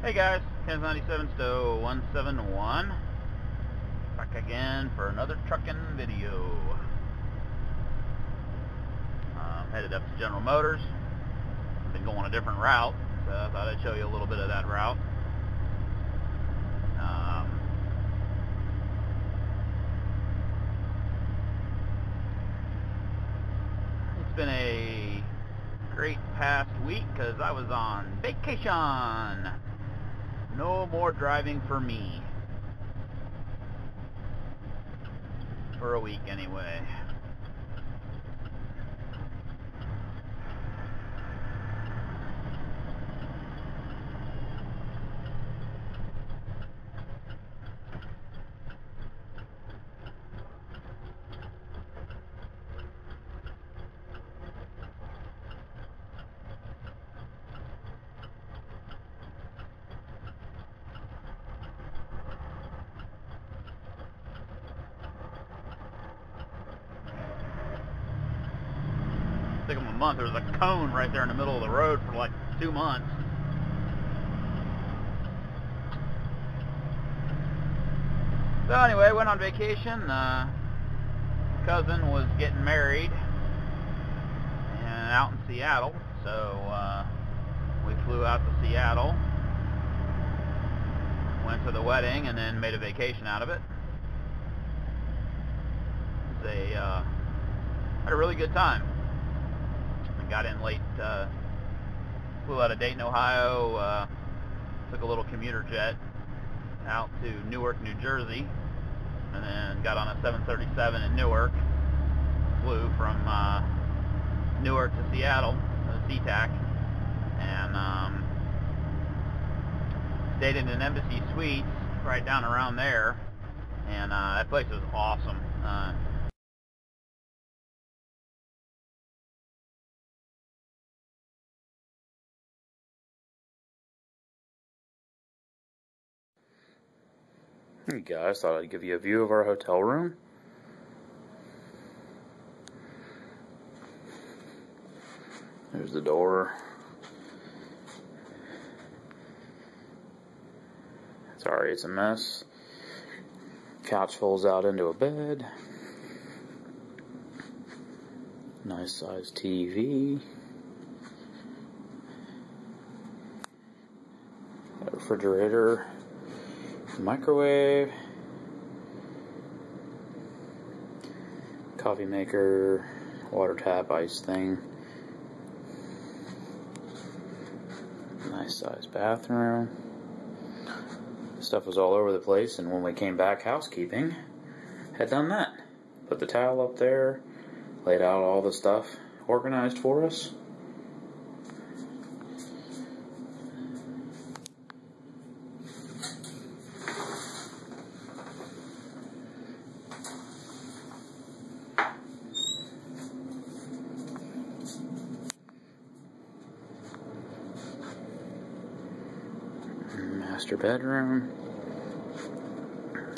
Hey guys, Ken's 97 Stowe 171. Back again for another trucking video. I'm headed up to General Motors. Been going a different route, so I thought I'd show you a little bit of that route. It's been a great past week because I was on vacation. No more driving for me. For a week anyway. Took them a month. There was a cone right there in the middle of the road for like 2 months. So anyway, went on vacation. Cousin was getting married and out in Seattle, so we flew out to Seattle, went to the wedding, and then made a vacation out of it. They had a really good time. Got in late, flew out of Dayton, Ohio, took a little commuter jet out to Newark, New Jersey, and then got on a 737 in Newark, flew from Newark to Seattle, SeaTac, and stayed in an Embassy Suites right down around there, and that place was awesome. Hey guys, thought I'd give you a view of our hotel room. There's the door. Sorry, it's a mess. Couch folds out into a bed. Nice sized TV. A refrigerator. Microwave, coffee maker, water tap, ice thing, nice sized bathroom. Stuff was all over the place, and when we came back, housekeeping had done that. Put the towel up there, laid out all the stuff organized for us. Master bedroom,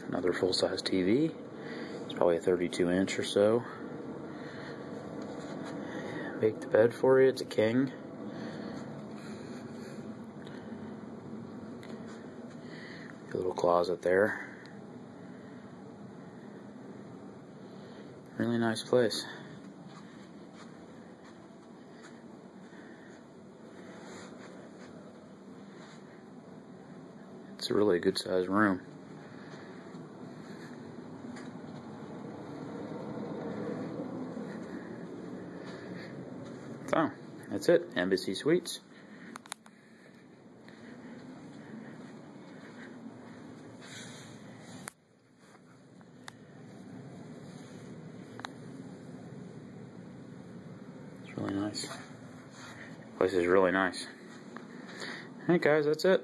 another full-size TV. It's probably a 32-inch or so. Make the bed for you. It's a king. A little closet there. Really nice place. It's a really good sized room. So, that's it. Embassy Suites. It's really nice. Place is really nice. Alright guys, that's it.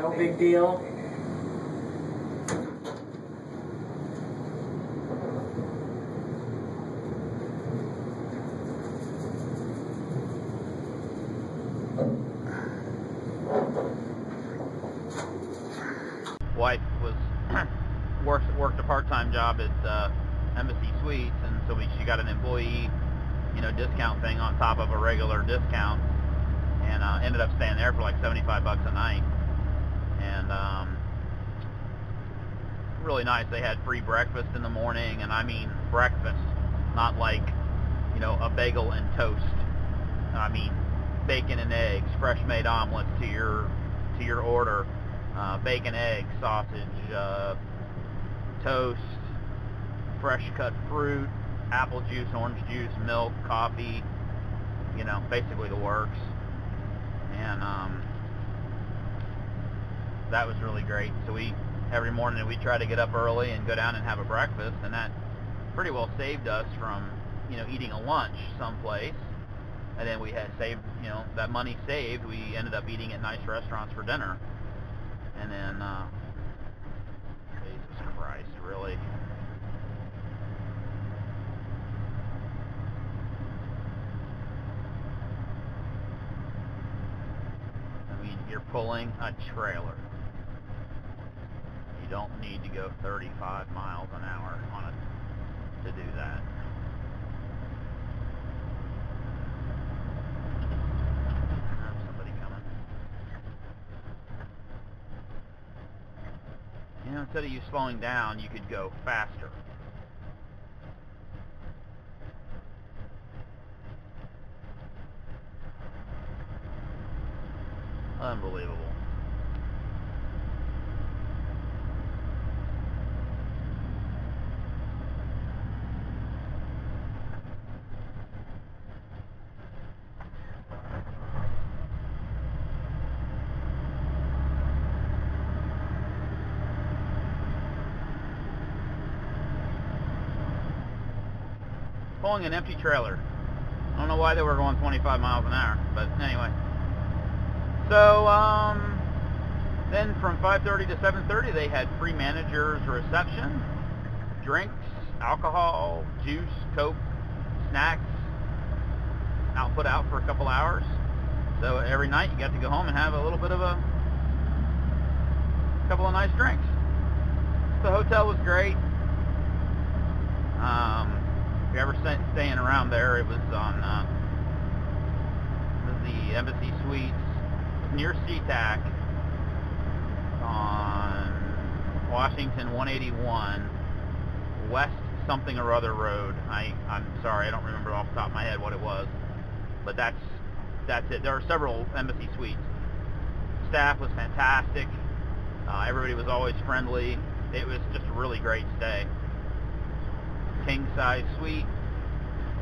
No big deal. Wife was worked a part-time job at Embassy Suites, and so she got an employee, discount thing on top of a regular discount, and ended up staying there for like $75 a night, and really nice. They had free breakfast in the morning, and I mean breakfast, not like a bagel and toast. I mean bacon and eggs, fresh made omelets to your order. Bacon, egg, sausage, toast, fresh cut fruit, apple juice, orange juice, milk, coffee, basically the works. And that was really great. So every morning we try to get up early and go down and have a breakfast, and that pretty well saved us from eating a lunch someplace. And then we had saved, that money saved, we ended up eating at nice restaurants for dinner. And then, Jesus Christ, really? I mean, you're pulling a trailer. You don't need to go 35 miles an hour on it to do that. Instead of you slowing down, you could go faster. Unbelievable. Pulling an empty trailer. I don't know why they were going 25 miles an hour, but anyway. So, then from 5:30 to 7:30, they had free manager's reception, drinks, alcohol, juice, Coke, snacks, put out for a couple hours. So every night you got to go home and have a little bit of a couple of nice drinks. The hotel was great. If you're ever staying around there, it was on the Embassy Suites near SeaTac on Washington 181 West something or other road. I'm sorry, I don't remember off the top of my head what it was, but that's it. There are several Embassy Suites. Staff was fantastic. Everybody was always friendly. It was just a really great stay. King size suite,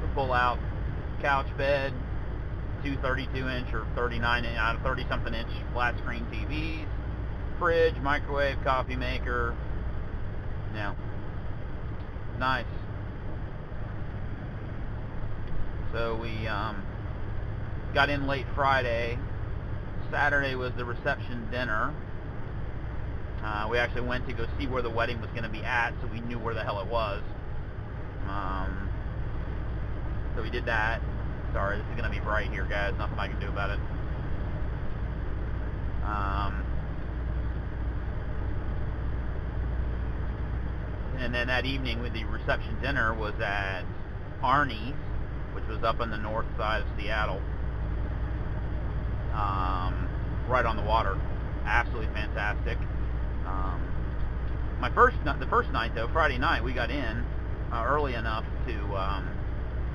the pull out couch bed, two 32-inch or 30-something inch flat screen TVs, fridge, microwave, coffee maker. Nice. So we got in late Friday. Saturday was the reception dinner. We actually went to go see where the wedding was going to be at, so we knew where the hell it was. So we did that. Sorry, this is going to be bright here, guys. Nothing I can do about it. And then that evening, with the reception dinner, was at Arnie's, which was up on the north side of Seattle, right on the water. Absolutely fantastic. The first night, though, Friday night, we got in early enough to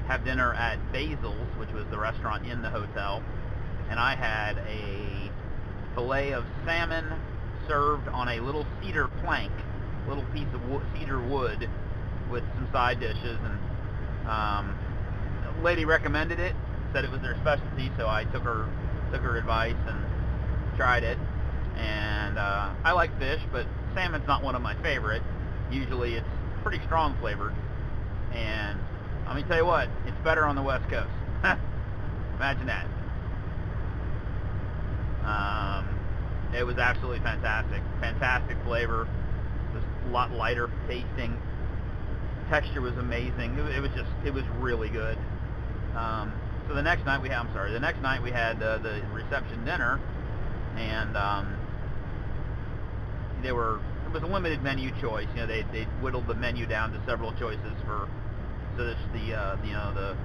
have dinner at Basil's, which was the restaurant in the hotel, and I had a fillet of salmon served on a little cedar plank, little piece of cedar wood with some side dishes, and the lady recommended it, said it was their specialty, so I took her advice and tried it. And I like fish, but salmon's not one of my favorite. Usually it's pretty strong flavored, and let me tell you what, it's better on the West Coast. Imagine that. It was absolutely fantastic. Fantastic flavor. It was a lot lighter tasting. Texture was amazing. It was really good. So the next night we had, the reception dinner, and it was a limited menu choice. You know, they whittled the menu down to several choices so that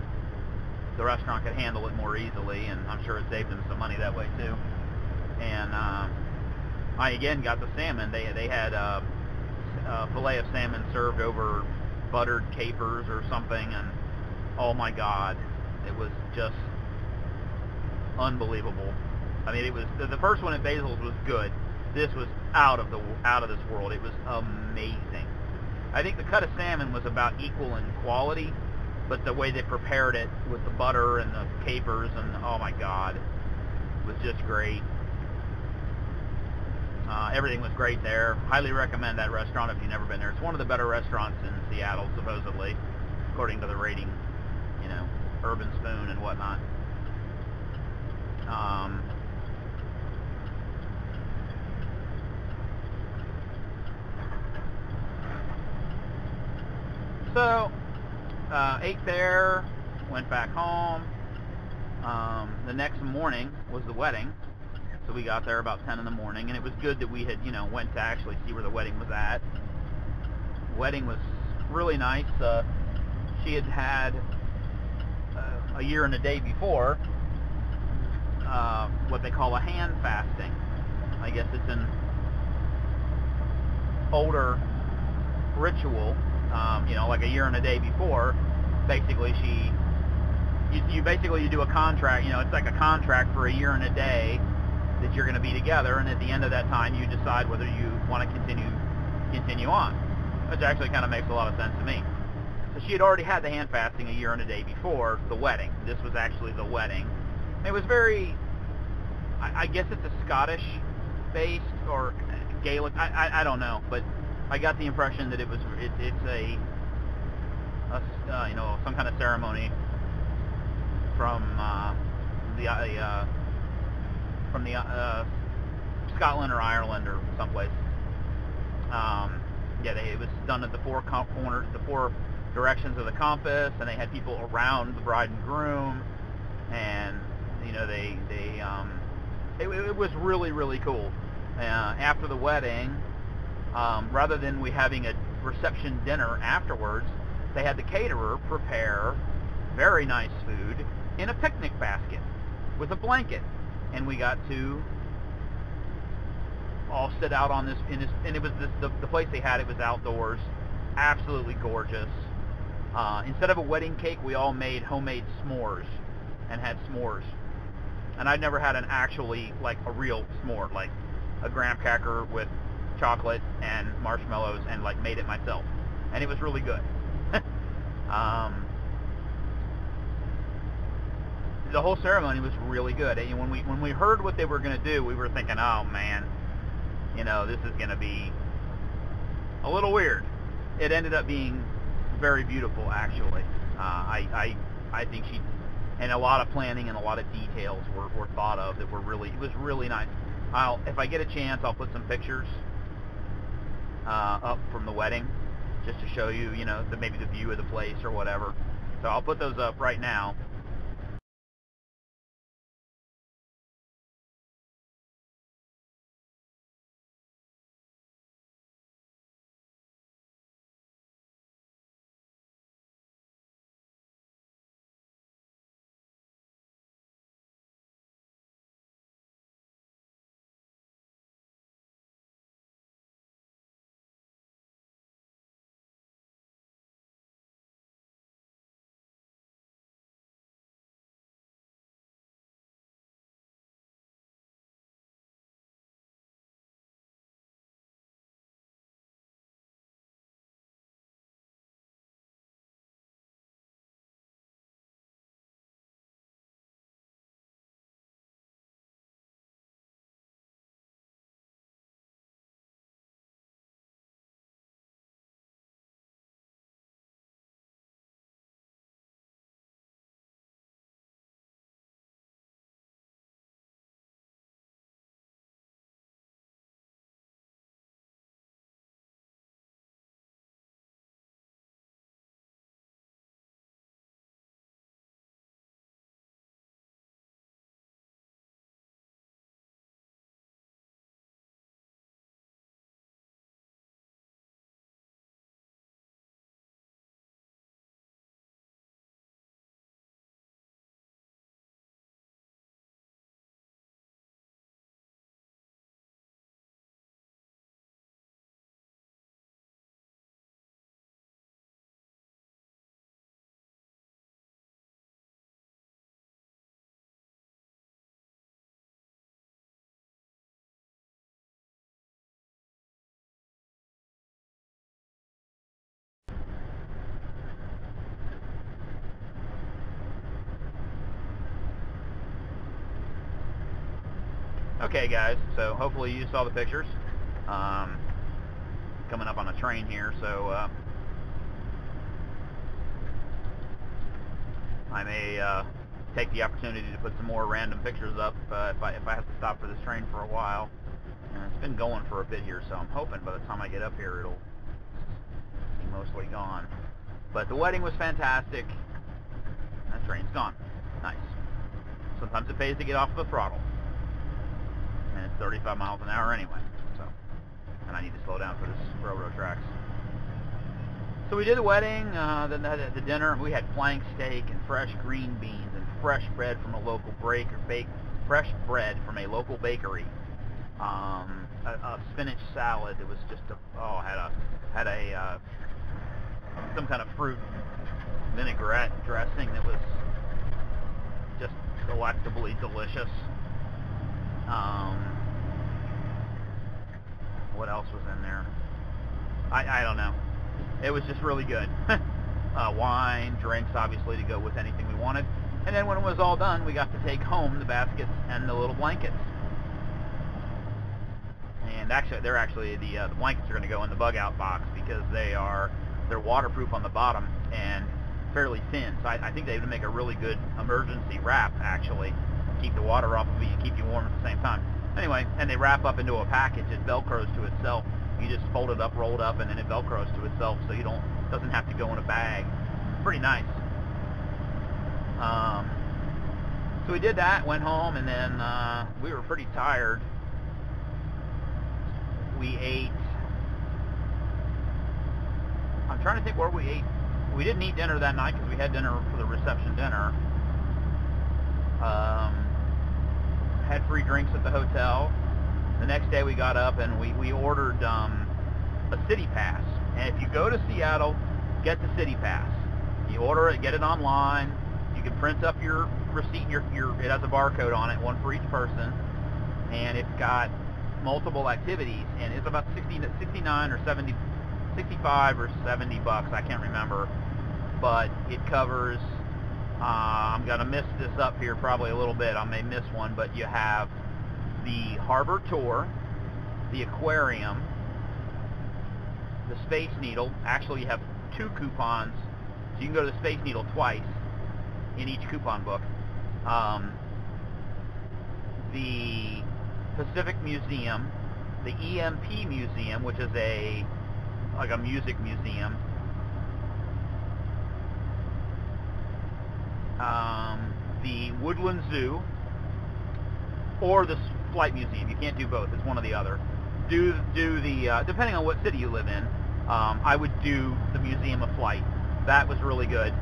the restaurant could handle it more easily, and I'm sure it saved them some money that way too. And I again got the salmon. They had a fillet of salmon served over buttered capers or something, and oh my God, it was just unbelievable. I mean, it was the first one at Basil's was good. This was out of this world. It was amazing. I think the cut of salmon was about equal in quality, but the way they prepared it with the butter and the capers and oh my God, it was just great. Everything was great there. Highly recommend that restaurant if you've never been there. It's one of the better restaurants in Seattle, supposedly, according to the rating, you know, Urban Spoon and whatnot. So, ate there, went back home. The next morning was the wedding. So we got there about 10 in the morning, and it was good that we had, you know, went to actually see where the wedding was at. The wedding was really nice. She had a year and a day before what they call a hand fasting. I guess it's an older ritual. You know, like a year and a day before, basically you do a contract. You know, it's like a contract for a year and a day that you're going to be together, and at the end of that time you decide whether you want to continue on, which actually kind of makes a lot of sense to me. So she had already had the hand fasting a year and a day before the wedding. This was actually the wedding. It was very, I guess it's a Scottish based or Gaelic, I don't know, but I got the impression that it's a you know, some kind of ceremony from Scotland or Ireland or someplace. Yeah, it was done at the four corners, the four directions of the compass, and they had people around the bride and groom, and you know, it was really, really cool. After the wedding, rather than we having a reception dinner afterwards, they had the caterer prepare very nice food in a picnic basket with a blanket, and we got to all sit out on this, and it was the place they had, it was outdoors, absolutely gorgeous. Instead of a wedding cake, we all made homemade s'mores and had s'mores. And I'd never had an actually, like, a real s'more, like a graham cracker with chocolate and marshmallows, and like made it myself, and it was really good. The whole ceremony was really good. And when we heard what they were going to do, we were thinking, oh man, you know, this is going to be a little weird. It ended up being very beautiful, actually. I think and a lot of planning and a lot of details were thought of that it was really nice. If I get a chance, I'll put some pictures up from the wedding, just to show you, you know, maybe the view of the place or whatever. So I'll put those up right now. Okay, guys, so hopefully you saw the pictures. Coming up on a train here, so I may take the opportunity to put some more random pictures up if I have to stop for this train for a while. And it's been going for a bit here, so I'm hoping by the time I get up here it'll be mostly gone. But the wedding was fantastic. That train's gone. Nice. Sometimes it pays to get off the throttle. And it's 35 miles an hour anyway, so, and I need to slow down for this railroad tracks. So we did the wedding, then at the dinner, we had flank steak and fresh green beans and fresh bread from a local fresh bread from a local bakery. A spinach salad that was just had a some kind of fruit vinaigrette dressing that was just delectably delicious. What else was in there? I don't know. It was just really good. Wine, drinks, obviously, to go with anything we wanted. And then when it was all done, we got to take home the baskets and the little blankets. And actually, the blankets are going to go in the bug-out box because they're waterproof on the bottom and fairly thin. So I think they would make a really good emergency wrap, actually. Keep the water off of you and keep you warm at the same time. Anyway, and they wrap up into a package. It velcros to itself. You just fold it up, roll it up, and then it velcros to itself, so doesn't have to go in a bag. Pretty nice. So we did that, went home, and then we were pretty tired. We ate. I'm trying to think where we ate. We didn't eat dinner that night because we had dinner for the reception dinner. Had free drinks at the hotel. The next day we got up and we ordered a city pass. And if you go to Seattle, get the city pass. You order it, get it online. You can print up your receipt. It has a barcode on it, one for each person, and it's got multiple activities. And it's about 69 or 70, 65 or 70 bucks. I can't remember, but it covers. I'm gonna mess this up here probably a little bit. I may miss one, but you have the harbor tour, the aquarium, the Space Needle. Actually, you have 2 coupons, so you can go to the Space Needle twice in each coupon book. The Pacific Museum, the EMP Museum, which is like a music museum. The Woodland Zoo, or the Flight Museum. You can't do both. It's one or the other. Do the depending on what city you live in. I would do the Museum of Flight. That was really good.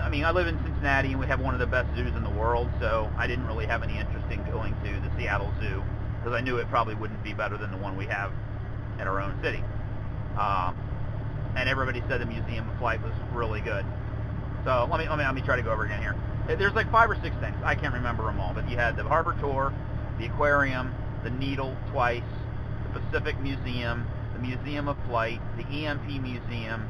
I mean, I live in Cincinnati and we have one of the best zoos in the world, so I didn't really have any interest in going to the Seattle Zoo because I knew it probably wouldn't be better than the one we have in our own city. And everybody said the Museum of Flight was really good. So let me try to go over again here. There's like 5 or 6 things. I can't remember them all, but you had the harbor tour, the aquarium, the Needle twice, the Pacific Museum, the Museum of Flight, the EMP Museum,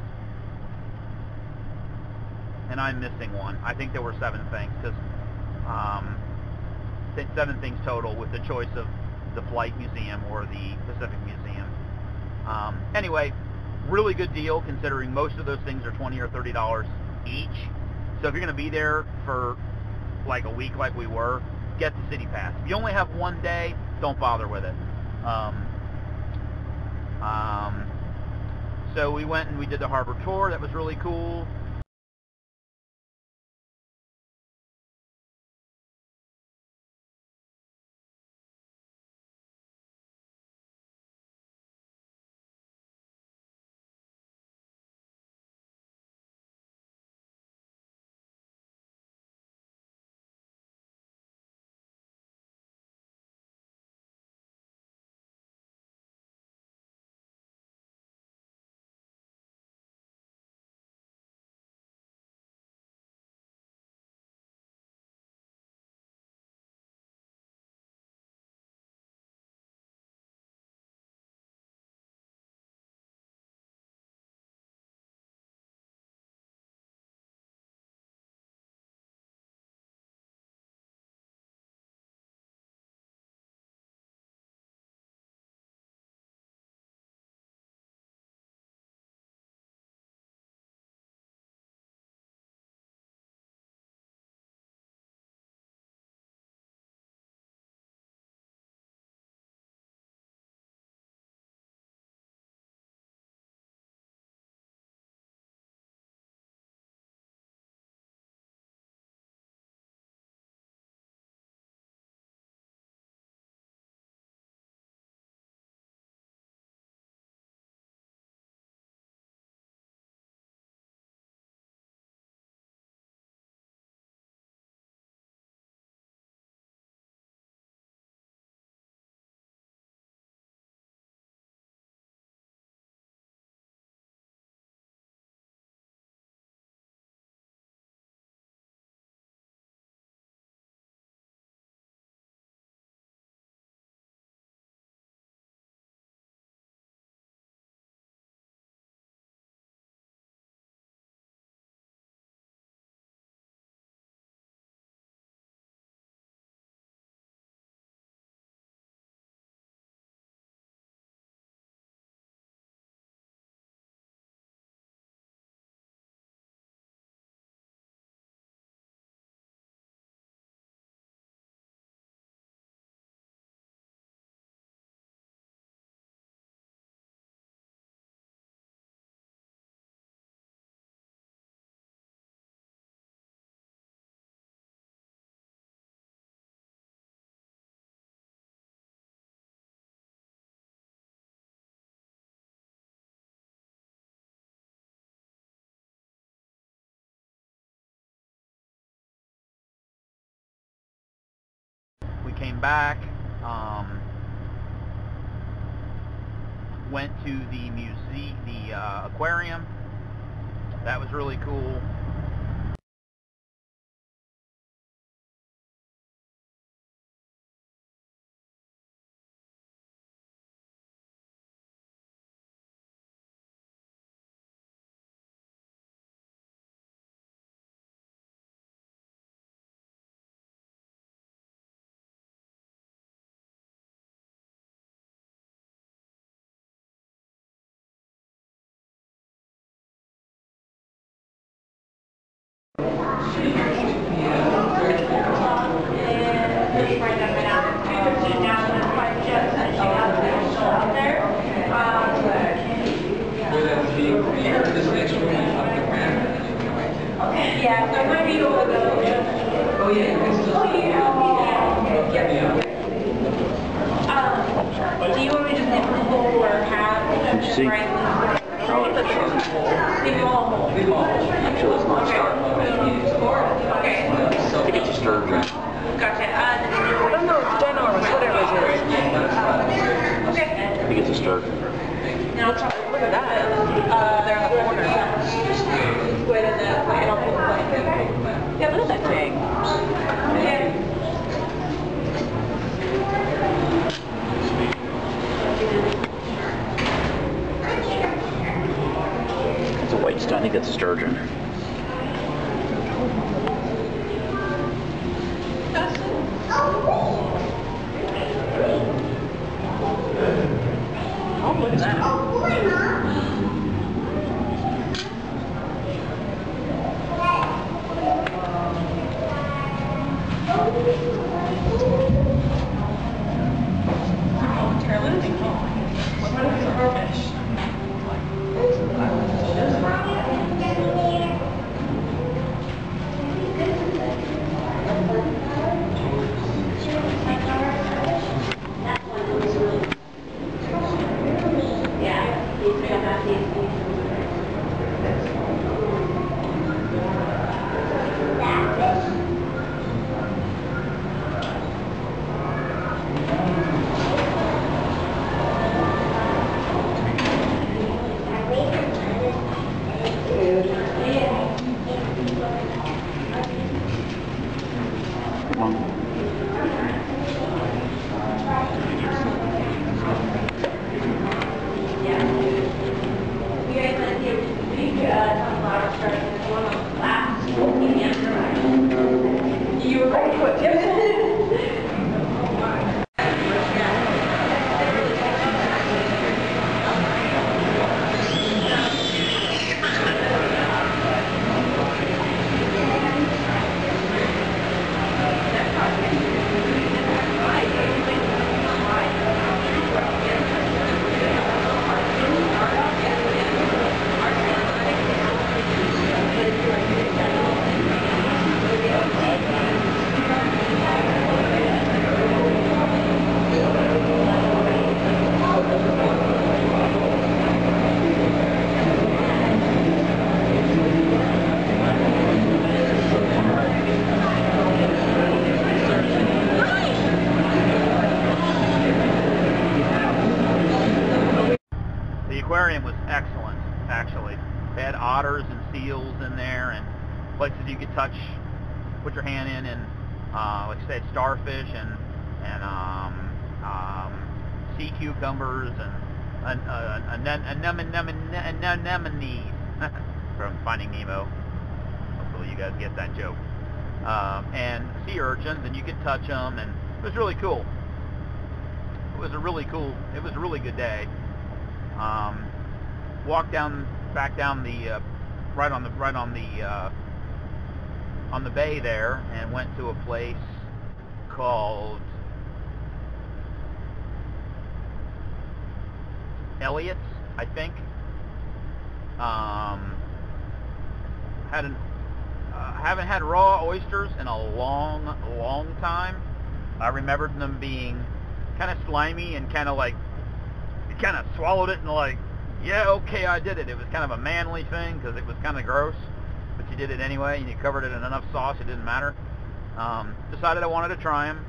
and I'm missing one. I think there were 7 things, because 7 things total with the choice of the Flight Museum or the Pacific Museum. Anyway, really good deal considering most of those things are $20 or $30 each. So if you're going to be there for like a week like we were, get the city pass. If you only have one day, don't bother with it. So we went and we did the harbor tour. That was really cool. came back, went to the museum, the aquarium. That was really cool. Yeah, so might be able to go. Oh yeah. Do you want me to just nip the whole or half? See? Right? Leave them all whole. Actually, it's not sharp. Okay. I think it's a sturgeon. Gotcha. I don't know, ginormous, whatever it is. Okay. I think it's a sturgeon. Now try. Look at that. They're in the corner. Wait in the plate. I'll pull the plate. Yeah, look at that thing. Yeah. It's a white stud. I think it's a sturgeon. Oh, look at that. The aquarium was excellent, actually. They had otters and seals in there, and places you could touch, put your hand in, and like I said, starfish and sea cucumbers and anemones from Finding Nemo. Hopefully you guys get that joke. And sea urchins, and you could touch them, and it was really cool. It was a really good day. Walked back down the right on the bay there, and went to a place called Elliott's, I think. Haven't had raw oysters in a long time. I remembered them being kind of slimy and kind of like, you kind of swallowed it and like, yeah, okay, I did it. It was kind of a manly thing because it was kind of gross, but you did it anyway, and you covered it in enough sauce it didn't matter. Decided I wanted to try them,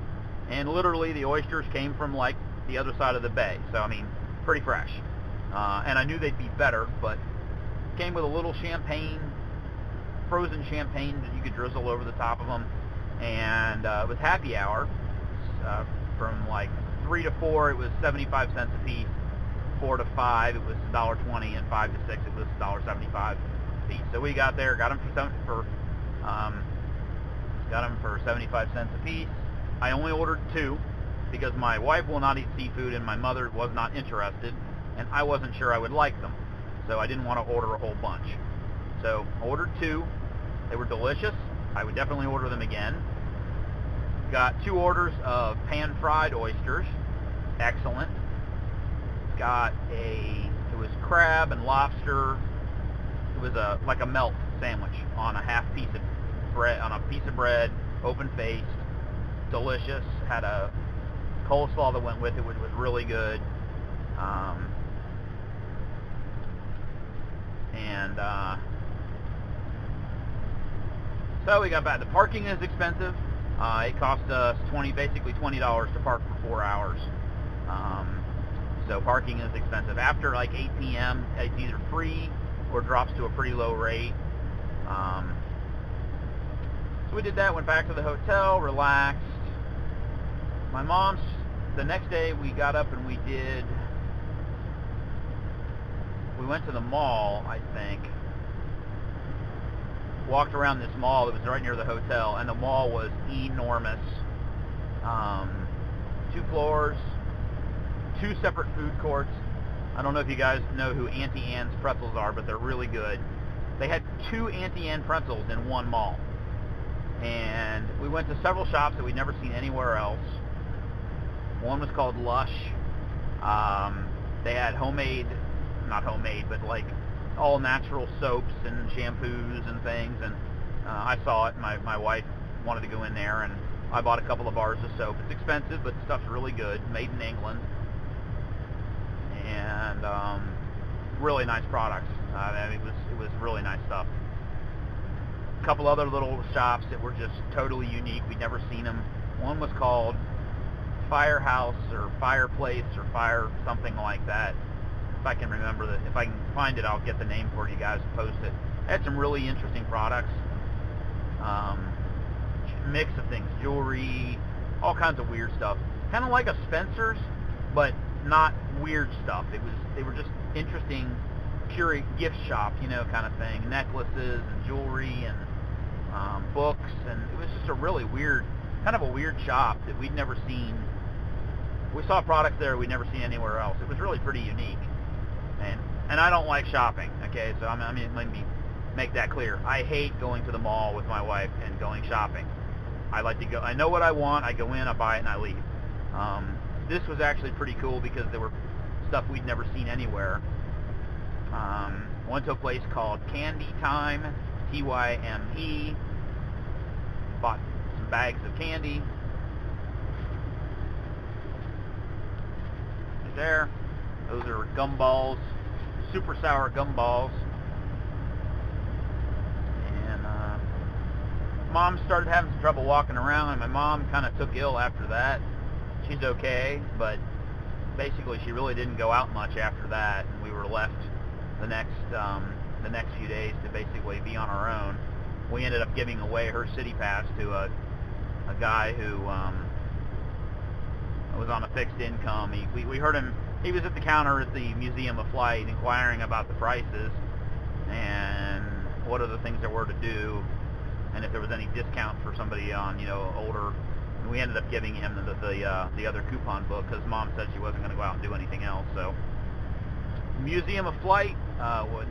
And literally the oysters came from like the other side of the bay. So I mean, pretty fresh. And I knew they'd be better, but came with a little champagne, frozen champagne that you could drizzle over the top of them. And it was happy hour. From like 3 to 4, it was 75 cents a piece. 4 to 5, it was $1.20, and 5 to 6, it was $1.75 a piece. So we got there, got them for 75 cents a piece. I only ordered 2 because my wife will not eat seafood and my mother was not interested, and I wasn't sure I would like them, so I didn't want to order a whole bunch. So I ordered 2. They were delicious. I would definitely order them again. Got 2 orders of pan-fried oysters. Excellent. Got it was crab and lobster. It was like a melt sandwich on a piece of bread, open-faced, delicious. Had a coleslaw that went with it, which was really good. So we got back. The parking is expensive. It cost us basically $20 to park for 4 hours. So parking is expensive. After like 8 p.m., it's either free or drops to a pretty low rate. So we did that, went back to the hotel, relaxed. My mom's, the next day we got up and we went to the mall, I think. Walked around this mall that was right near the hotel, and the mall was enormous. 2 floors, 2 separate food courts. I don't know if you guys know who Auntie Anne's pretzels are, but they're really good. They had 2 Auntie Anne pretzels in one mall. And we went to several shops that we'd never seen anywhere else. One was called Lush. They had not homemade, but like all natural soaps and shampoos and things. And I saw it, and my wife wanted to go in there, and I bought a couple of bars of soap. It's expensive, but the stuff's really good, made in England. And really nice products. I mean, it was really nice stuff. A couple other little shops that were just totally unique. We'd never seen them. One was called Firehouse or Fireplace or Fire something like that. If I can remember that, if I can find it, I'll get the name for you guys and post it. They had some really interesting products. Mix of things, jewelry, all kinds of weird stuff. Kind of like a Spencer's, but not weird stuff. They were just interesting, pure gift shop, kind of thing. Necklaces and jewelry and books, and it was just a really weird, kind of a weird shop that we'd never seen. We saw products there we'd never seen anywhere else. It was really pretty unique. And I don't like shopping, okay? So let me make that clear. I hate going to the mall with my wife and going shopping. I like to go, I know what I want, I go in, I buy it, and I leave. This was actually pretty cool because there were stuff we'd never seen anywhere. Went to a place called Candy Time, T-Y-M-E. Bought some bags of candy. Right there. Those are gumballs, super sour gumballs. And Mom started having some trouble walking around, and my mom kind of took ill after that. She's okay, but basically she really didn't go out much after that, and we were left the next few days to basically be on our own. We ended up giving away her city pass to a guy who was on a fixed income. We heard him. He was at the counter at the Museum of Flight inquiring about the prices and what other things there were to do, and if there was any discount for somebody on older. And we ended up giving him the other coupon book because Mom said she wasn't going to go out and do anything else. So Museum of Flight, wait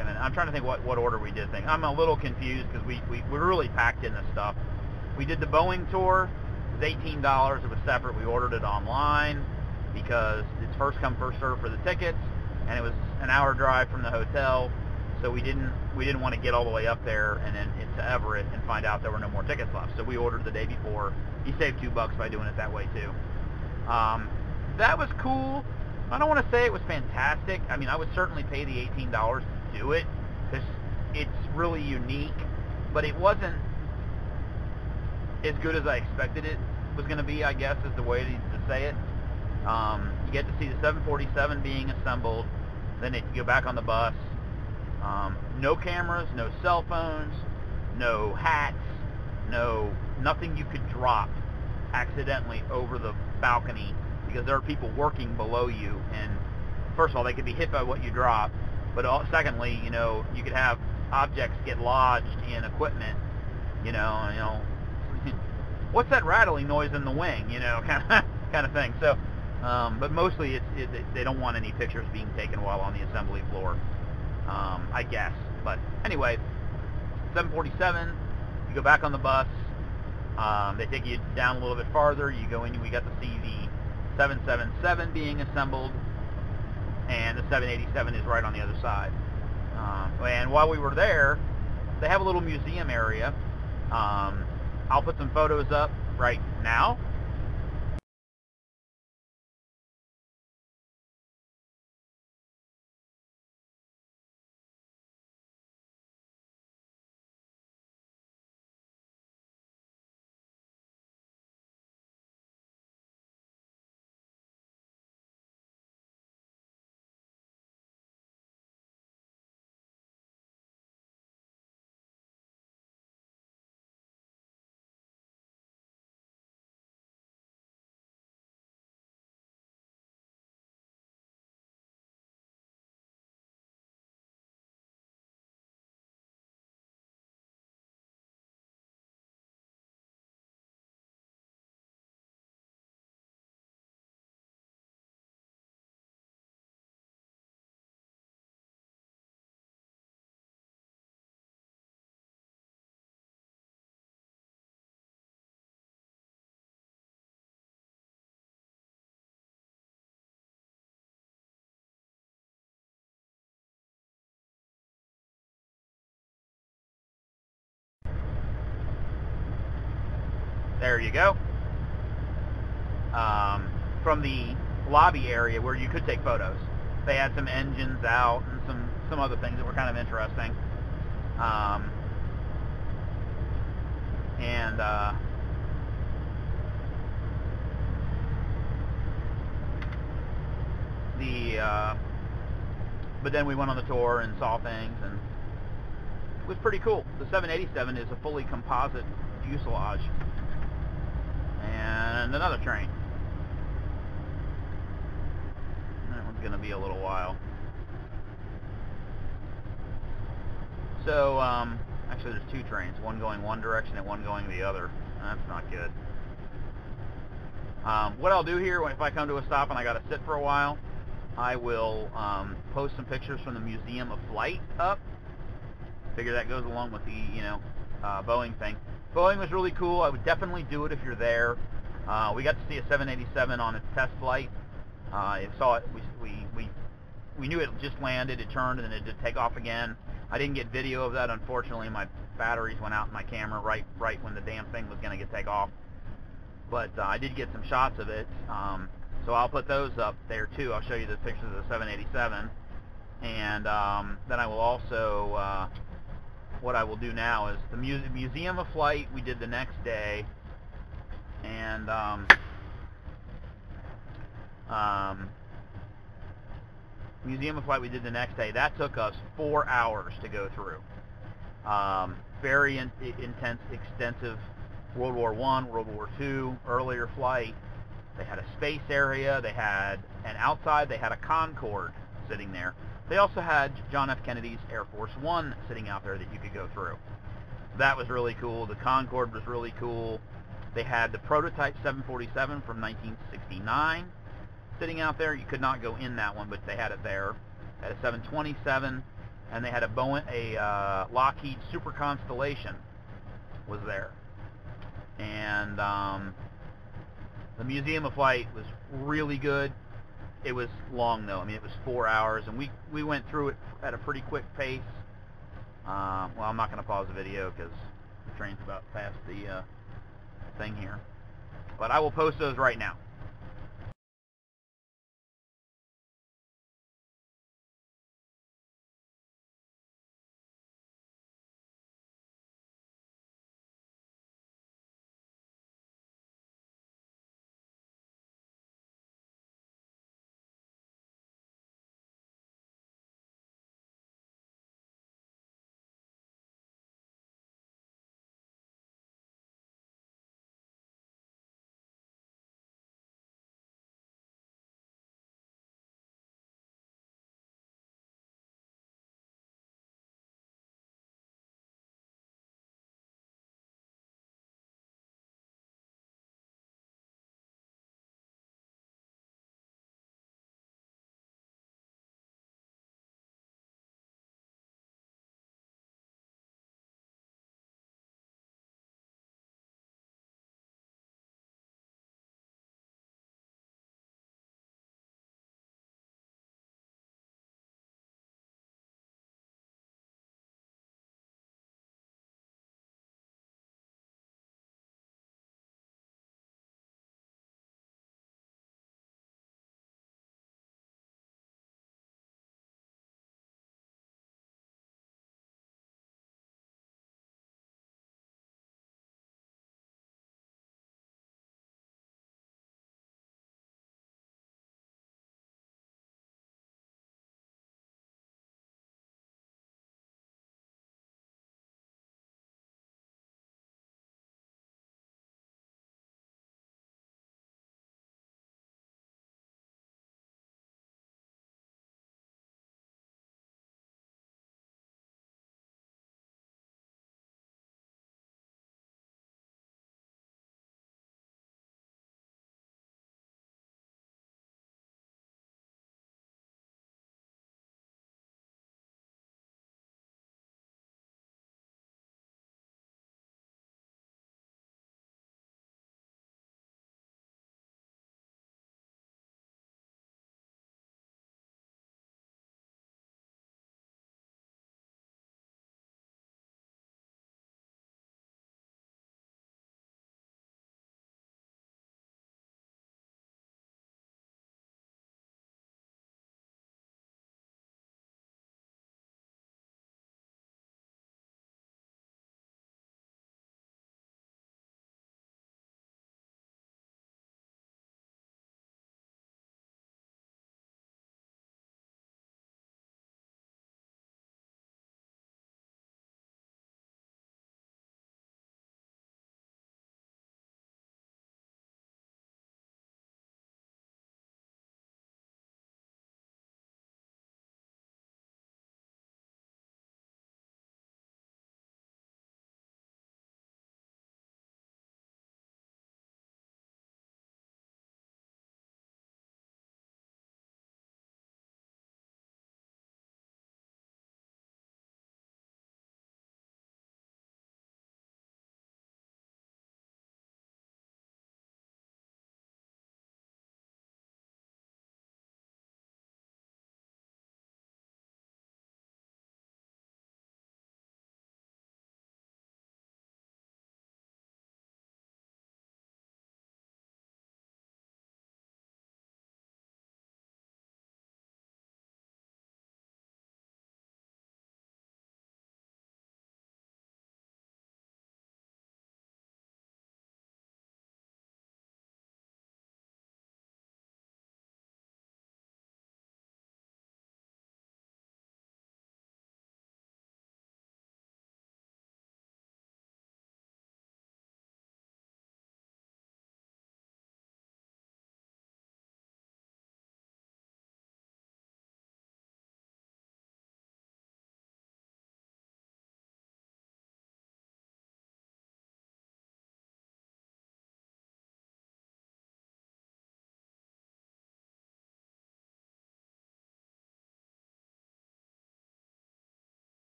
a minute, I'm trying to think what order we did things. I'm a little confused because we really packed in this stuff. We did the Boeing tour. It was $18. It was separate. We ordered it online because it's first come first serve for the tickets, and it was an hour drive from the hotel, so we didn't want to get all the way up there and then into Everett and find out there were no more tickets left. So we ordered the day before. He saved $2 by doing it that way too. That was cool. I don't want to say it was fantastic. I mean, I would certainly pay the $18 to do it because it's really unique. but it wasn't as good as I expected it was going to be, I guess is the way to say it. You get to see the 747 being assembled, then you go back on the bus. No cameras, no cell phones, no hats, nothing you could drop accidentally over the balcony, because there are people working below you, and first of all, they could be hit by what you drop, but secondly, you could have objects get lodged in equipment, what's that rattling noise in the wing, kind of thing. So, but mostly they don't want any pictures being taken while on the assembly floor, I guess. But anyway, 747, you go back on the bus, they take you down a little bit farther, you go in, we got to see the 777 being assembled, and the 787 is right on the other side. And while we were there, they have a little museum area. I'll put some photos up right now. There you go. From the lobby area where you could take photos, they had some engines out and some other things that were kind of interesting. But then we went on the tour and saw things, and it was pretty cool. The 787 is a fully composite fuselage. And another train. That one's going to be a little while. So, actually there's two trains, one going one direction and one going the other. That's not good. What I'll do here, if I come to a stop and I got to sit for a while, I will post some pictures from the Museum of Flight up. Figure that goes along with the, Boeing thing. Boeing was really cool. I would definitely do it if you're there. We got to see a 787 on its test flight. Saw it. We knew it just landed. It turned and then it did take off again. I didn't get video of that. Unfortunately, my batteries went out in my camera right when the damn thing was going to take off. But I did get some shots of it. So I'll put those up there too. I'll show you the pictures of the 787, and then I will also. What I will do now is the Museum of Flight we did the next day, and Museum of Flight we did the next day. That took us 4 hours to go through. Very intense, extensive World War I, World War II, earlier flight. They had a space area. They had, and outside they had a Concorde sitting there. They also had John F. Kennedy's Air Force One sitting out there that you could go through. That was really cool. The Concorde was really cool. They had the prototype 747 from 1969 sitting out there. You could not go in that one, but they had it there. They had a 727, and they had a Boeing, Lockheed Super Constellation was there. And the Museum of Flight was really good. It was long though. I mean, it was 4 hours, and we went through it at a pretty quick pace. Well, I'm not going to pause the video because the train's about past the thing here. But I will post those right now.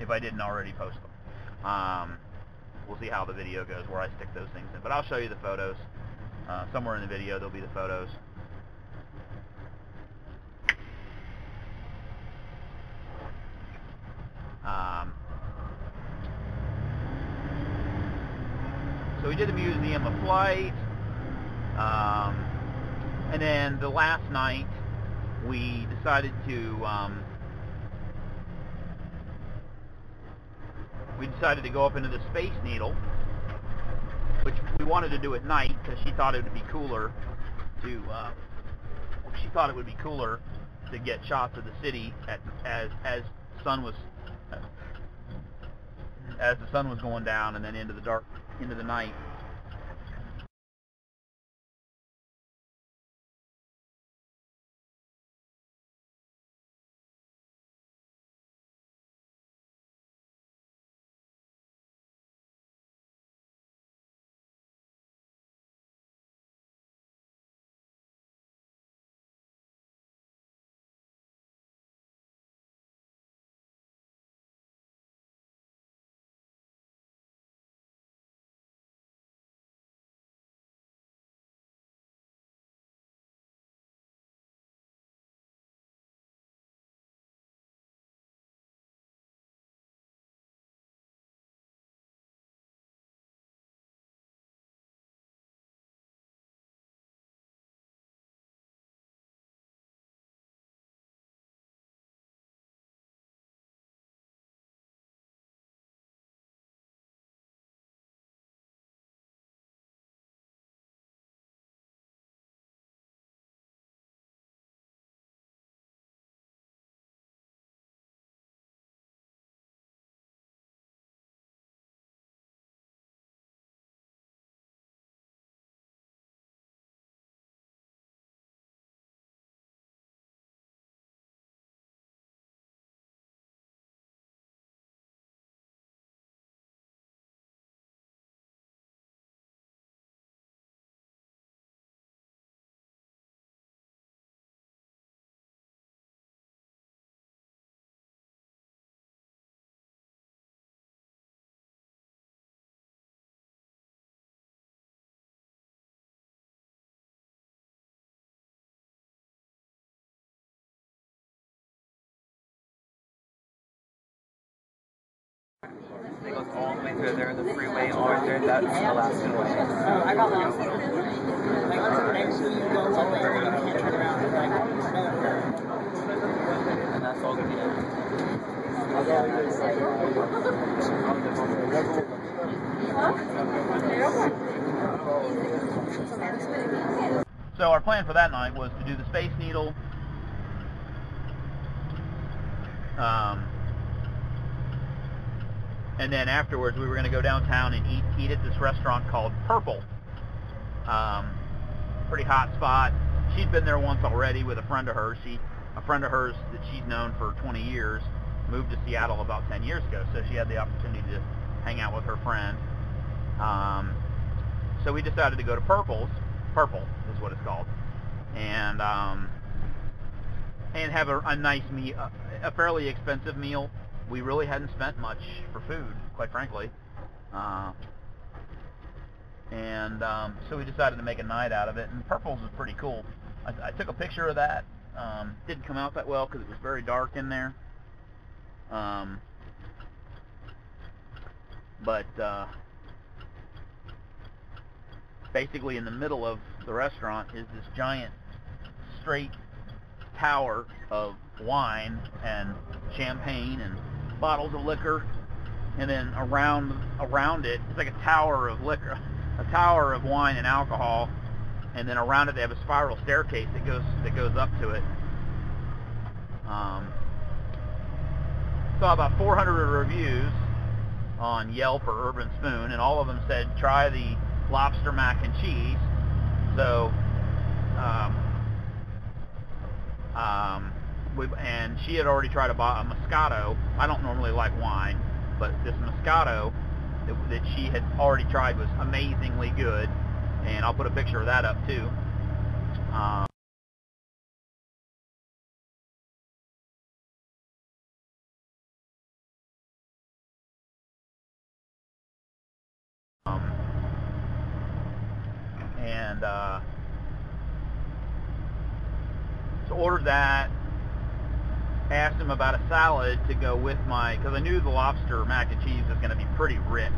if I didn't already post them. We'll see how the video goes where I stick those things in. But I'll show you the photos. Somewhere in the video there'll be the photos. So we did the Museum of Flight. And then the last night we decided to go up into the Space Needle, which we wanted to do at night because she thought it would be cooler to get shots of the city as the sun was going down and then into the night. It goes all the way through there, the freeway, all right there, that's Alaskan Way. Oh, I got lost. And that's all going to be So our plan for that night was to do the Space Needle, and then afterwards we were going to go downtown and eat at this restaurant called Purple. Pretty hot spot. She'd been there once already with a friend of hers. A friend of hers that she's known for 20 years moved to Seattle about 10 years ago, so she had the opportunity to hang out with her friend. So we decided to go to Purple's. Purple is what it's called, and have a nice meal, a fairly expensive meal. We really hadn't spent much for food, quite frankly, so we decided to make a night out of it. And Purple's was pretty cool. I took a picture of that. Didn't come out that well because it was very dark in there. But basically in the middle of the restaurant is this giant straight tower of wine and champagne and bottles of liquor, and then around it, it's like a tower of liquor, a tower of wine and alcohol, and then around it they have a spiral staircase that goes up to it. Saw about 400 reviews on Yelp or Urban Spoon, and all of them said try the lobster mac and cheese. So and she had already tried a Moscato. I don't normally like wine, but this Moscato that she had already tried was amazingly good, and I'll put a picture of that up too. And so ordered that. Asked him about a salad to go with my, because I knew the lobster mac and cheese was going to be pretty rich.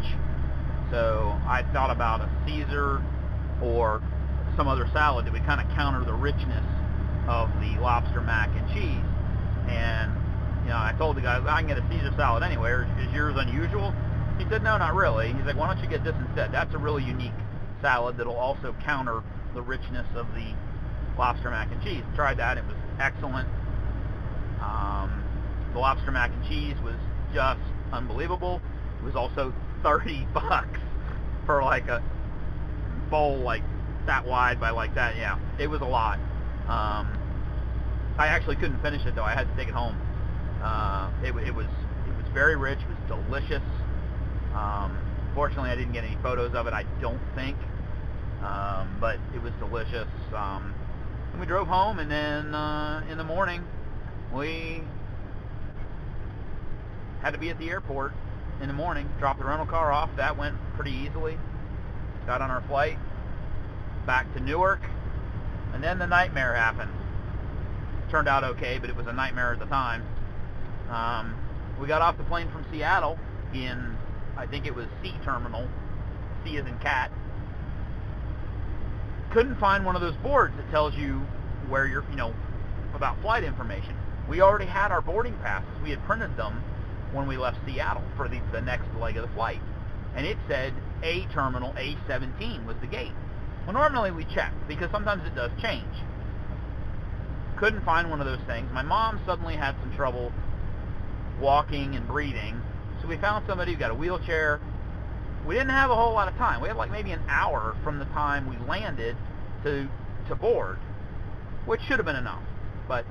So I thought about a Caesar or some other salad that would kind of counter the richness of the lobster mac and cheese. And I told the guy, I can get a Caesar salad anywhere. Is yours unusual? He said, no, not really. He's like, why don't you get this instead? That's a really unique salad that'll also counter the richness of the lobster mac and cheese. Tried that. It was excellent. The lobster mac and cheese was just unbelievable. It was also $30 for like a bowl like that wide by like that. Yeah, it was a lot. I actually couldn't finish it though. I had to take it home. It was very rich. It was delicious. Fortunately, I didn't get any photos of it. I don't think, but it was delicious. And we drove home, and then in the morning we had to be at the airport in the morning, dropped the rental car off. That went pretty easily. Got on our flight back to Newark, and then the nightmare happened. Turned out okay, but it was a nightmare at the time. We got off the plane from Seattle in, I think it was C terminal, C as in cat. Couldn't find one of those boards that tells you where you're, about flight information. We already had our boarding passes. We had printed them when we left Seattle for the next leg of the flight. And it said A terminal, A17 was the gate. Well, normally we check, because sometimes it does change. Couldn't find one of those things. My mom suddenly had some trouble walking and breathing, so we found somebody who got a wheelchair. We didn't have a whole lot of time. We had like maybe an hour from the time we landed to board, which should have been enough. But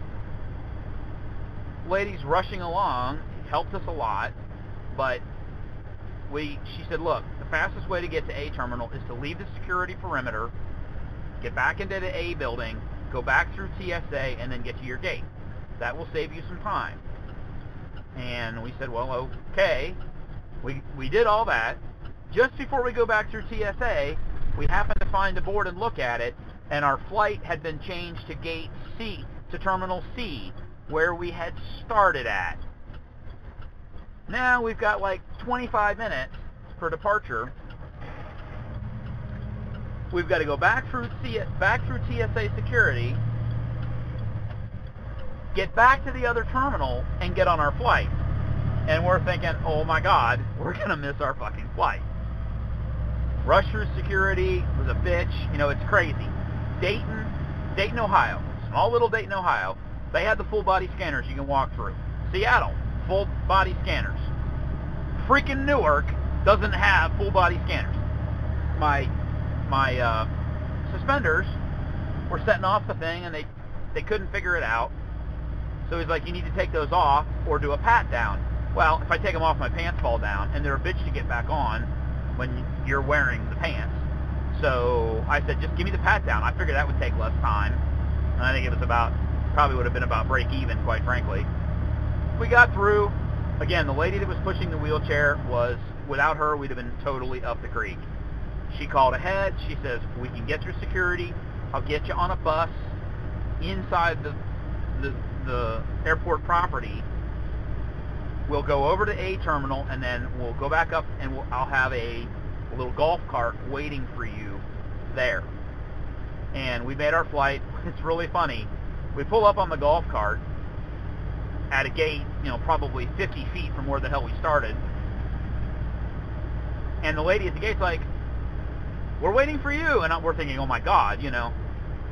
ladies rushing along helped us a lot, but she said, look, the fastest way to get to A terminal is to leave the security perimeter, get back into the A building, go back through TSA, and then get to your gate. That will save you some time. And we said, well, okay. We did all that. Just before we go back through TSA, we happened to find a board and look at it, and our flight had been changed to gate C, to terminal C, where we had started at. Now we've got like 25 minutes for departure. We've got to go back through TSA security, get back to the other terminal, and get on our flight. And we're thinking, oh my God, we're going to miss our fucking flight. Rush through security was a bitch. It's crazy. Dayton, Ohio, small little Dayton, Ohio, they had the full body scanners you can walk through. Seattle, full body scanners. Freaking Newark doesn't have full body scanners. My suspenders were setting off the thing, and they couldn't figure it out. So he's like, you need to take those off or do a pat down. Well, if I take them off, my pants fall down, and they're a bitch to get back on when you're wearing the pants. So I said, just give me the pat down. I figured that would take less time. And I think it was probably would have been about break even, quite frankly. We got through. Again, the lady that was pushing the wheelchair without her, we'd have been totally up the creek. She called ahead. She says, we can get through security. I'll get you on a bus inside the airport property. We'll go over to A terminal, and then we'll go back up, and I'll have a little golf cart waiting for you there. And we made our flight. It's really funny. We pull up on the golf cart at a gate, probably 50 feet from where the hell we started. And the lady at the gate's like, we're waiting for you. And we're thinking, oh my God,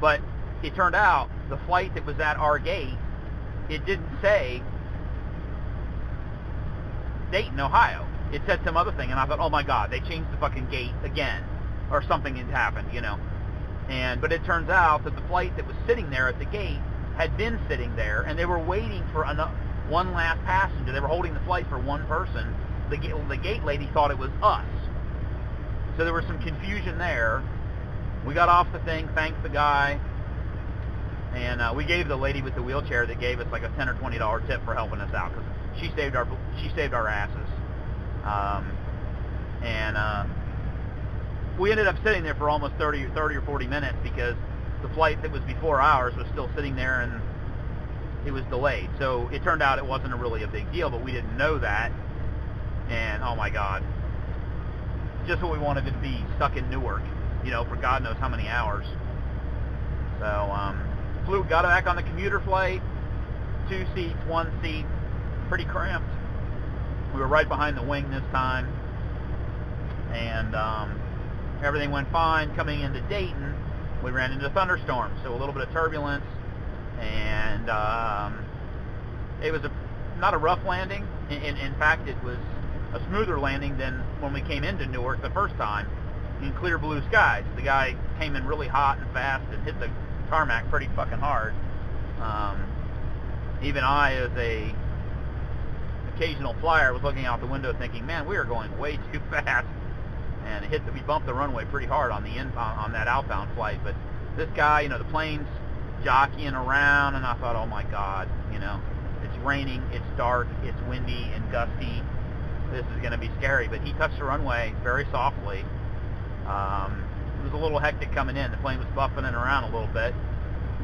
But it turned out the flight that was at our gate, it didn't say Dayton, Ohio. It said some other thing, and I thought, oh my God, they changed the fucking gate again, or something had happened, But it turns out that the flight that was sitting there at the gate had been sitting there, and they were waiting for one last passenger. They were holding the flight for one person. The gate lady thought it was us. So there was some confusion there. We got off the thing, thanked the guy, and we gave the lady with the wheelchair that gave us like a $10 or $20 tip for helping us out, because she saved our asses. we ended up sitting there for almost 30 or 40 minutes because the flight that was before ours was still sitting there and it was delayed. So it turned out it wasn't really a big deal, but we didn't know that. And oh my God, just what we wanted to be stuck in Newark, you know, for God knows how many hours. So got back on the commuter flight, 2 seats, 1 seat, pretty cramped. We were right behind the wing this time, and everything went fine. Coming into Dayton, we ran into thunderstorms, so a little bit of turbulence, and it was not a rough landing. In fact, it was a smoother landing than when we came into Newark the first time in clear blue skies. The guy came in really hot and fast and hit the tarmac pretty fucking hard. Even I, as a occasional flyer, was looking out the window thinking, man, we are going way too fast. And we bumped the runway pretty hard on on that outbound flight. But this guy, you know, the plane's jockeying around, and I thought, oh my God, you know, it's raining, it's dark, it's windy and gusty. This is going to be scary. But he touched the runway very softly. It was a little hectic coming in. The plane was buffing around a little bit.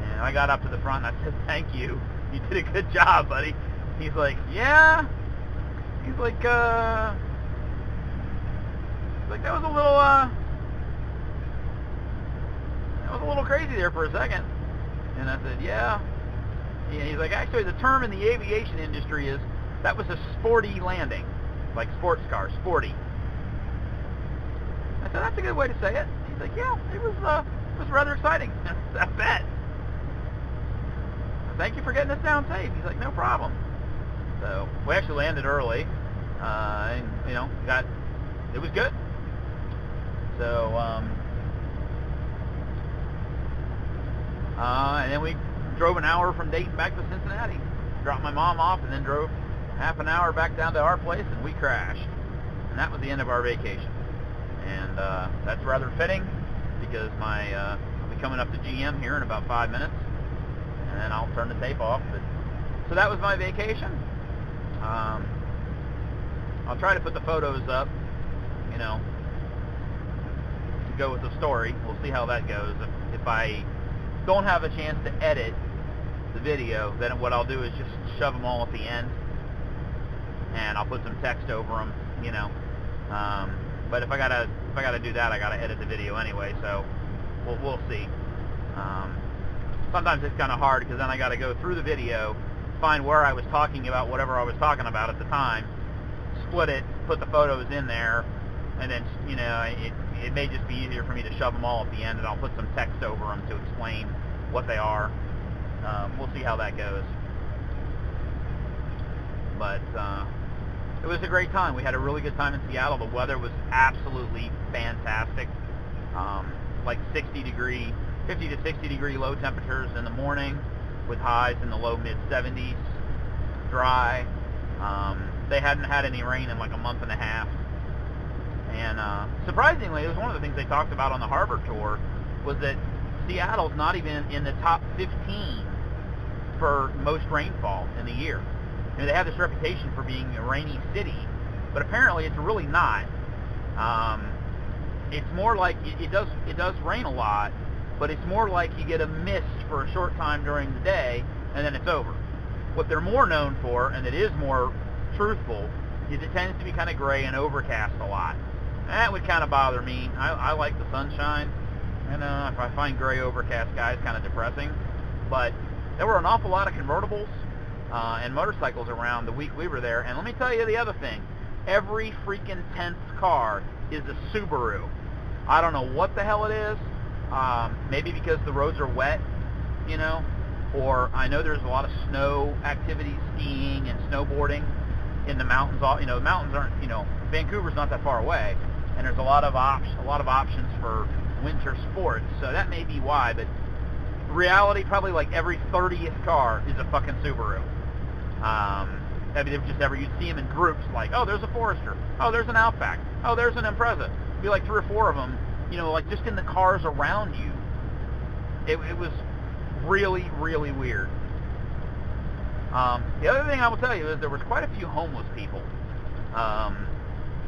And I got up to the front and I said, thank you. You did a good job, buddy. He's like, yeah. He's like, that was a little crazy there for a second. And I said, yeah. And he's like, actually, the term in the aviation industry is, that was a sporty landing. Like sports car, sporty. I said, that's a good way to say it. He's like, yeah, it was rather exciting. I bet. Thank you for getting us down safe. He's like, no problem. So we actually landed early, and you know, it was good. So and then we drove an hour from Dayton back to Cincinnati. Dropped my mom off, and then drove half an hour back down to our place, and we crashed. And that was the end of our vacation. And that's rather fitting because I'll be coming up to GM here in about 5 minutes, and then I'll turn the tape off. So that was my vacation. I'll try to put the photos up, you know, to go with the story. We'll see how that goes. If I don't have a chance to edit the video, then what I'll do is just shove them all at the end, and I'll put some text over them, you know. But if I gotta do that, I gotta edit the video anyway. So we'll see. Sometimes it's kind of hard because then I gotta go through the video, find where I was talking about whatever I was talking about at the time, split it, put the photos in there, and then, you know, it may just be easier for me to shove them all at the end, and I'll put some text over them to explain what they are. We'll see how that goes. But it was a great time. We had a really good time in Seattle. The weather was absolutely fantastic. Like 50 to 60 degree low temperatures in the morning with highs in the low mid 70s. Dry. They hadn't had any rain in like a month and a half. And surprisingly, it was one of the things they talked about on the harbor tour, was that Seattle's not even in the top 15 for most rainfall in the year. You know, they have this reputation for being a rainy city, but apparently it's really not. It's more like it does rain a lot, but it's more like you get a mist for a short time during the day, and then it's over. What they're more known for, and it is more truthful, is it tends to be kind of gray and overcast a lot. That would kind of bother me. I like the sunshine, and if I find gray overcast skies kind of depressing. But there were an awful lot of convertibles and motorcycles around the week we were there. And let me tell you the other thing. Every freaking 10th car is a Subaru. I don't know what the hell it is. Maybe because the roads are wet, you know, or I know there's a lot of snow activities, skiing and snowboarding in the mountains. You know, the mountains aren't, you know, Vancouver's not that far away, and there's a lot of options for winter sports. So that may be why, but reality, probably like every 30th car is a fucking Subaru. Maybe you'd see them in groups, like, oh, there's a Forester, oh, there's an Outback, oh, there's an Impreza. It'd be like 3 or 4 of them, you know, like just in the cars around you. It was really, really weird. The other thing I will tell you is there was quite a few homeless people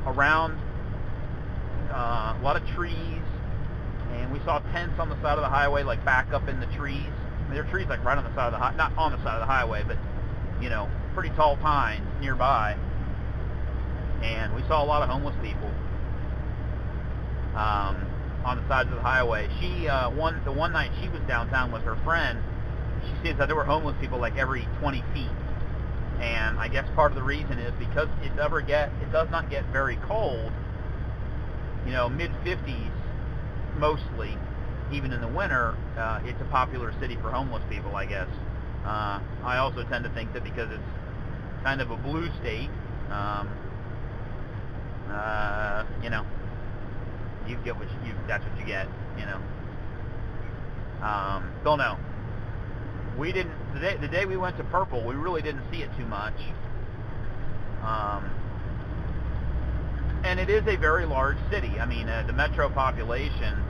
around a lot of trees, and we saw tents on the side of the highway, like back up in the trees. I mean, there are trees like right on the side of the not on the side of the highway, but you know, pretty tall pines nearby. And we saw a lot of homeless people on the sides of the highway. She the one night she was downtown with her friend, she said that there were homeless people like every 20 feet. And I guess part of the reason is because it does not get very cold. You know, mid-50s mostly, even in the winter. It's a popular city for homeless people, I guess. I also tend to think that because it's kind of a blue state, you know, you get what that's what you get, you know. Don't know. We didn't, the day we went to Purple, we really didn't see it too much. And it is a very large city. I mean, the metro population,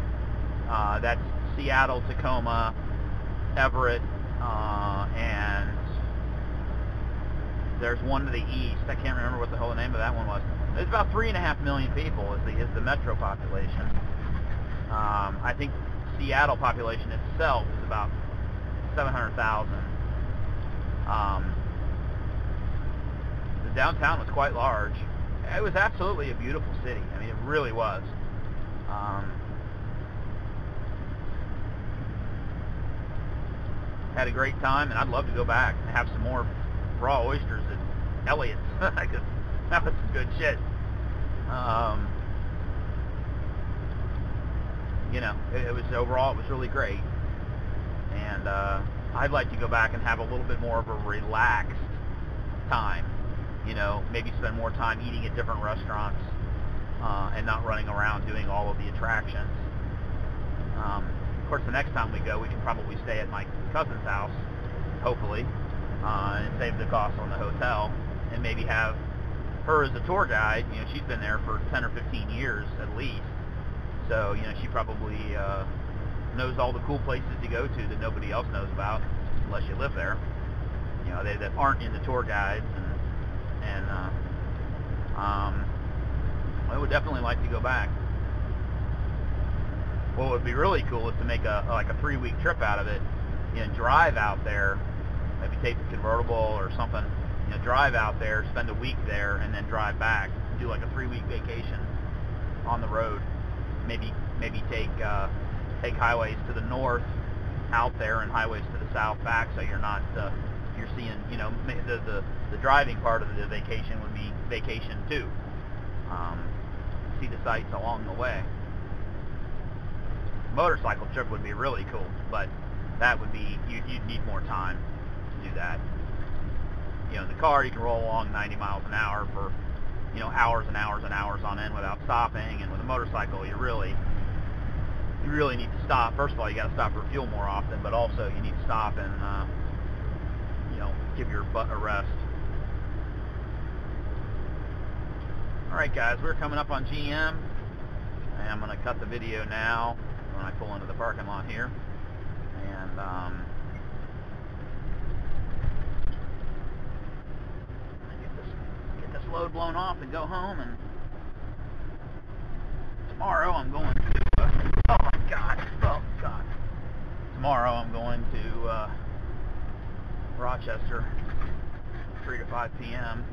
that's Seattle, Tacoma, Everett, and there's one to the east. I can't remember what the whole name of that one was. There's about 3.5 million people is the metro population. I think Seattle population itself is about 700,000. The downtown was quite large. It was absolutely a beautiful city. I mean, it really was. Had a great time, and I'd love to go back and have some more raw oysters at Elliott's. Because that was some good shit. You know, it was overall, it was really great. And I'd like to go back and have a little bit more of a relaxed time. You know, maybe spend more time eating at different restaurants and not running around doing all of the attractions. Of course, the next time we go, we can probably stay at my cousin's house, hopefully, and save the cost on the hotel, and maybe have her as a tour guide. You know, she's been there for 10 or 15 years at least, so, you know, she probably knows all the cool places to go to that nobody else knows about, unless you live there. You know, that aren't in the tour guides, and I would definitely like to go back. What would be really cool is to make a 3-week trip out of it. You know, drive out there, maybe take the convertible or something. You know, drive out there, spend a week there, and then drive back. Do like a 3-week vacation on the road. Maybe take highways to the north out there and highways to the south back, so you're not you're seeing, you know, the driving part of the vacation would be vacation too. See the sights along the way. Motorcycle trip would be really cool, but that would be, you'd need more time to do that. You know, in the car you can roll along 90 miles an hour for, you know, hours and hours and hours on end without stopping, and with a motorcycle you really need to stop. First of all, you got to stop for fuel more often, but also you need to stop and you know, give your butt a rest. Alright guys, we're coming up on GM, and I'm going to cut the video now when I pull into the parking lot here, and get this load blown off and go home. And tomorrow I'm going to oh god, tomorrow I'm going to Rochester, 3 to 5 p.m.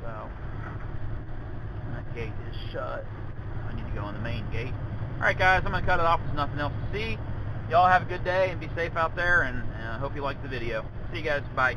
So that gate is shut. I need to go on the main gate. Alright guys, I'm going to cut it off. There's nothing else to see. Y'all have a good day and be safe out there, and I hope you liked the video. See you guys. Bye.